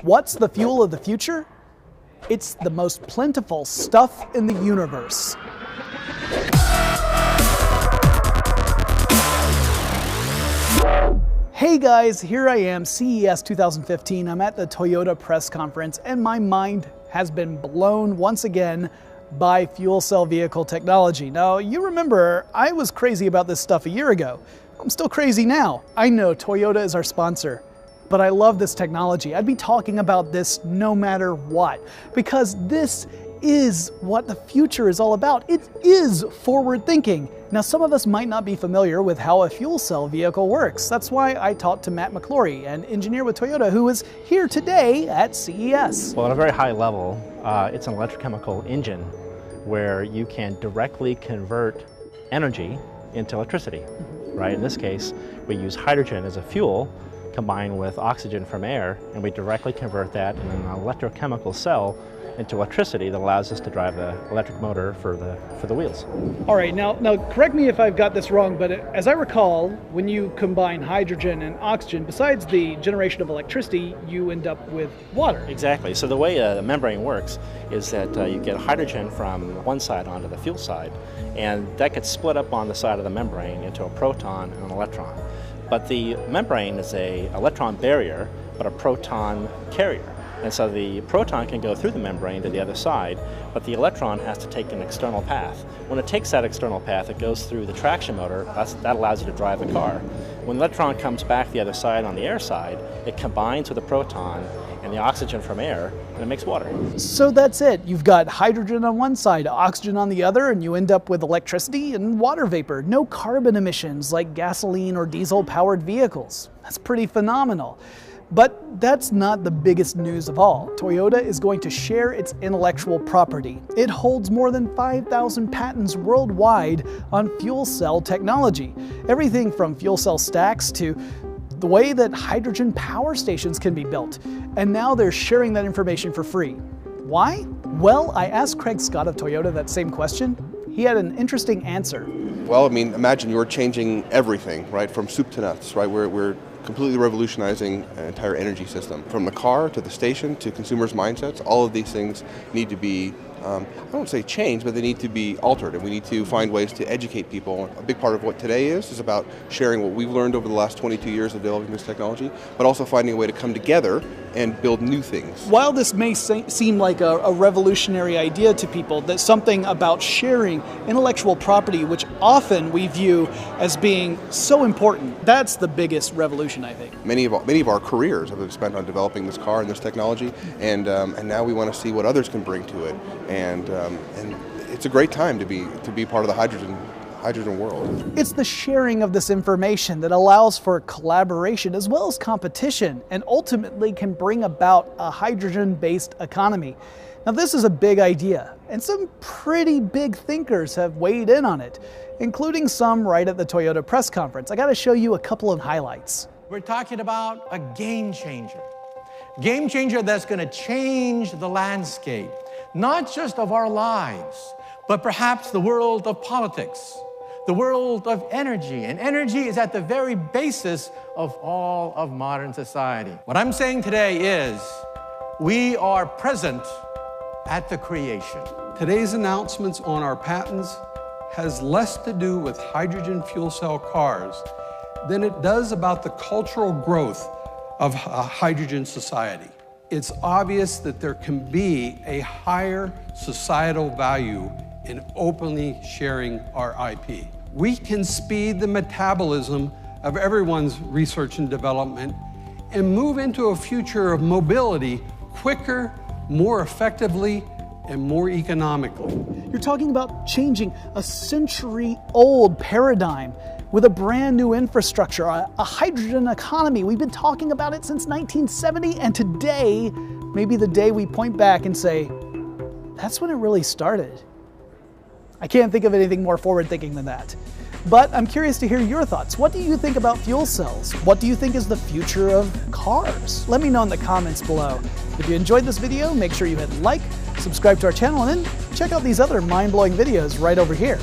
What's the fuel of the future? It's the most plentiful stuff in the universe. Hey guys, here I am, CES 2015. I'm at the Toyota press conference and my mind has been blown once again by fuel cell vehicle technology. Now, you remember I was crazy about this stuff a year ago. I'm still crazy now. I know Toyota is our sponsor, but I love this technology. I'd be talking about this no matter what, because this is what the future is all about. It is forward thinking. Now, some of us might not be familiar with how a fuel cell vehicle works. That's why I talked to Matt McClory, an engineer with Toyota who is here today at CES. Well, at a very high level, it's an electrochemical engine where you can directly convert energy into electricity, right? In this case, we use hydrogen as a fuel combined with oxygen from air, and we directly convert that in an electrochemical cell into electricity that allows us to drive the electric motor for the wheels. All right, now correct me if I've got this wrong, but as I recall, when you combine hydrogen and oxygen, besides the generation of electricity, you end up with water. Exactly. So the way the membrane works is that you get hydrogen from one side onto the fuel side, and that gets split up on the side of the membrane into a proton and an electron. But the membrane is an electron barrier, but a proton carrier. And so the proton can go through the membrane to the other side, but the electron has to take an external path. When it takes that external path, it goes through the traction motor. That allows you to drive the car. When the electron comes back the other side on the air side, it combines with the proton and the oxygen from air, and it makes water. So that's it. You've got hydrogen on one side, oxygen on the other, and you end up with electricity and water vapor. No carbon emissions like gasoline or diesel-powered vehicles. That's pretty phenomenal. But that's not the biggest news of all. Toyota is going to share its intellectual property. It holds more than 5,000 patents worldwide on fuel cell technology. Everything from fuel cell stacks to the way that hydrogen power stations can be built. And now they're sharing that information for free. Why? Well, I asked Craig Scott of Toyota that same question. He had an interesting answer. Well, I mean, imagine you're changing everything, right? From soup to nuts, right? We're completely revolutionizing an entire energy system. From the car to the station to consumers' mindsets, all of these things need to be, I don't say changed, but they need to be altered, and we need to find ways to educate people. A big part of what today is about sharing what we've learned over the last 22 years of developing this technology, but also finding a way to come together and build new things. While this may seem like a revolutionary idea to people, that something about sharing intellectual property, which often we view as being so important, that's the biggest revolution, I think. Many of our careers have been spent on developing this car and this technology, and now we want to see what others can bring to it. And it's a great time to be part of the hydrogen world. It's the sharing of this information that allows for collaboration as well as competition, and ultimately can bring about a hydrogen-based economy. Now, this is a big idea, and some pretty big thinkers have weighed in on it, including some right at the Toyota press conference. I got to show you a couple of highlights. We're talking about a game changer. Game changer that's going to change the landscape, not just of our lives, but perhaps the world of politics, the world of energy. And energy is at the very basis of all of modern society. What I'm saying today is we are present at the creation. Today's announcements on our patents has less to do with hydrogen fuel cell cars than it does about the cultural growth of a hydrogen society. It's obvious that there can be a higher societal value in openly sharing our IP. We can speed the metabolism of everyone's research and development and move into a future of mobility quicker, more effectively, and more economically. You're talking about changing a century-old paradigm with a brand new infrastructure, a hydrogen economy. We've been talking about it since 1970, and today may be the day we point back and say, that's when it really started. I can't think of anything more forward-thinking than that. But I'm curious to hear your thoughts. What do you think about fuel cells? What do you think is the future of cars? Let me know in the comments below. If you enjoyed this video, make sure you hit like, subscribe to our channel, and then check out these other mind-blowing videos right over here.